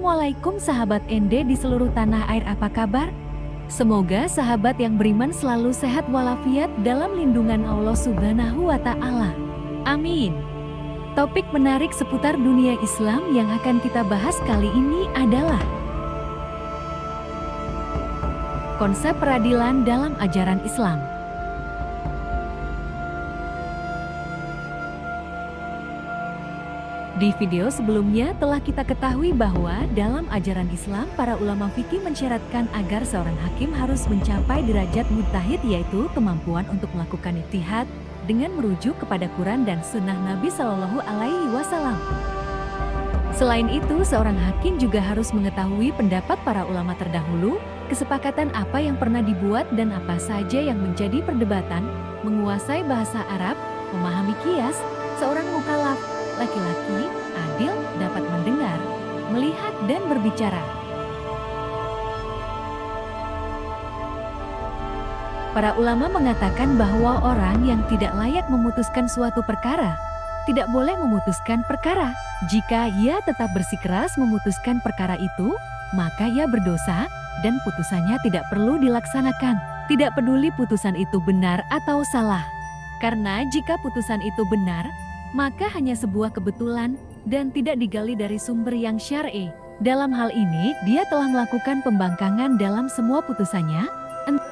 Assalamualaikum sahabat ND di seluruh tanah air, apa kabar? Semoga sahabat yang beriman selalu sehat walafiat dalam lindungan Allah Subhanahu wa Ta'ala. Amin. Topik menarik seputar dunia Islam yang akan kita bahas kali ini adalah konsep peradilan dalam ajaran Islam. Di video sebelumnya telah kita ketahui bahwa dalam ajaran Islam para ulama fikih mensyaratkan agar seorang hakim harus mencapai derajat mujtahid, yaitu kemampuan untuk melakukan ijtihad dengan merujuk kepada Quran dan Sunnah Nabi Shallallahu Alaihi Wasallam. Selain itu, seorang hakim juga harus mengetahui pendapat para ulama terdahulu, kesepakatan apa yang pernah dibuat dan apa saja yang menjadi perdebatan, menguasai bahasa Arab, memahami qiyas. Seorang mukallaf laki-laki adil dapat mendengar, melihat dan berbicara. Para ulama mengatakan bahwa orang yang tidak layak memutuskan suatu perkara tidak boleh memutuskan perkara. Jika ia tetap bersikeras memutuskan perkara itu, maka ia berdosa dan putusannya tidak perlu dilaksanakan. Tidak peduli putusan itu benar atau salah. Karena jika putusan itu benar, maka hanya sebuah kebetulan dan tidak digali dari sumber yang syar'i. Dalam hal ini, dia telah melakukan pembangkangan dalam semua putusannya,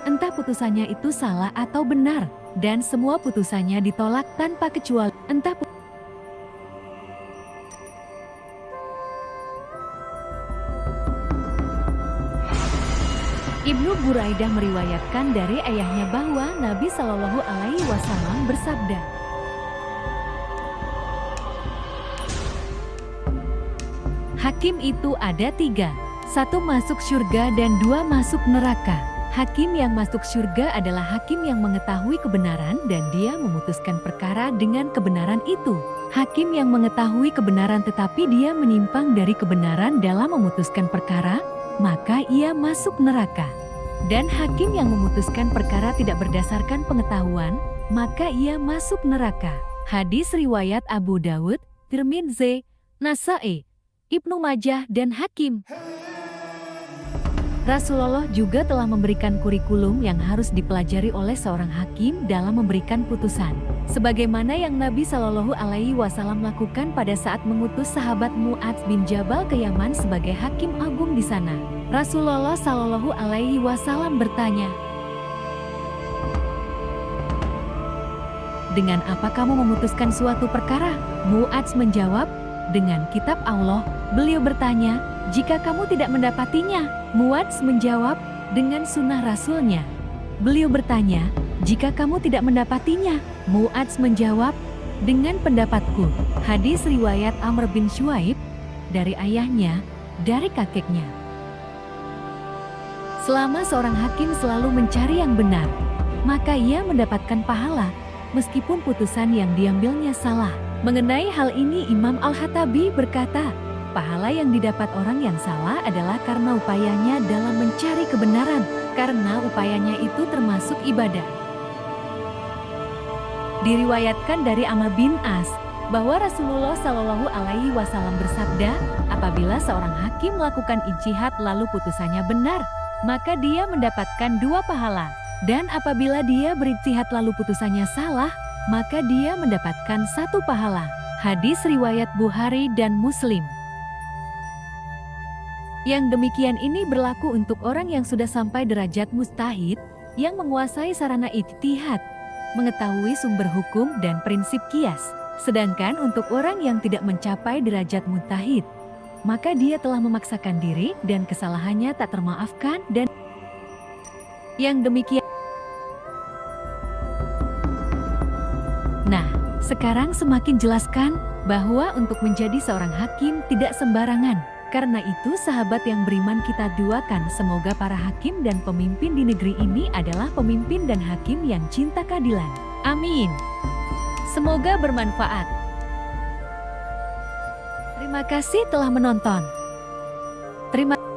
entah putusannya itu salah atau benar, dan semua putusannya ditolak tanpa kecuali. Ibnu Buraidah meriwayatkan dari ayahnya bahwa Nabi Shallallahu Alaihi Wasallam bersabda, hakim itu ada tiga, satu masuk surga dan dua masuk neraka. Hakim yang masuk surga adalah hakim yang mengetahui kebenaran dan dia memutuskan perkara dengan kebenaran itu. Hakim yang mengetahui kebenaran tetapi dia menyimpang dari kebenaran dalam memutuskan perkara, maka ia masuk neraka. Dan hakim yang memutuskan perkara tidak berdasarkan pengetahuan, maka ia masuk neraka. Hadis riwayat Abu Dawud, Tirmidzi, Nasa'i, Ibnu Majah dan Hakim. Rasulullah juga telah memberikan kurikulum yang harus dipelajari oleh seorang hakim dalam memberikan putusan. Sebagaimana yang Nabi Shallallahu Alaihi Wasallam lakukan pada saat mengutus sahabat Mu'adz bin Jabal ke Yaman sebagai hakim agung di sana. Rasulullah Shallallahu Alaihi Wasallam bertanya, dengan apa kamu memutuskan suatu perkara? Mu'adz menjawab, dengan kitab Allah. Beliau bertanya, jika kamu tidak mendapatinya? Mu'adz menjawab, dengan sunnah Rasulnya. Beliau bertanya, jika kamu tidak mendapatinya? Mu'adz menjawab, dengan pendapatku. Hadis riwayat Amr bin Syuaib, dari ayahnya, dari kakeknya. Selama seorang hakim selalu mencari yang benar, maka ia mendapatkan pahala, meskipun putusan yang diambilnya salah. Mengenai hal ini Imam Al-Hatabi berkata, pahala yang didapat orang yang salah adalah karena upayanya dalam mencari kebenaran, karena upayanya itu termasuk ibadah. Diriwayatkan dari Amr bin As bahwa Rasulullah Shallallahu Alaihi Wasallam bersabda, apabila seorang hakim melakukan ijtihad lalu putusannya benar, maka dia mendapatkan dua pahala. Dan apabila dia berijtihad lalu putusannya salah, maka dia mendapatkan satu pahala. Hadis riwayat Bukhari dan Muslim. Yang demikian ini berlaku untuk orang yang sudah sampai derajat mujtahid, yang menguasai sarana ijtihad, mengetahui sumber hukum dan prinsip qiyas. Sedangkan untuk orang yang tidak mencapai derajat mujtahid, maka dia telah memaksakan diri dan kesalahannya tak termaafkan dan yang demikian. Nah, sekarang semakin jelaskan bahwa untuk menjadi seorang hakim tidak sembarangan. Karena itu sahabat yang beriman kita doakan semoga para hakim dan pemimpin di negeri ini adalah pemimpin dan hakim yang cinta keadilan. Amin. Semoga bermanfaat. Terima kasih telah menonton. Terima kasih.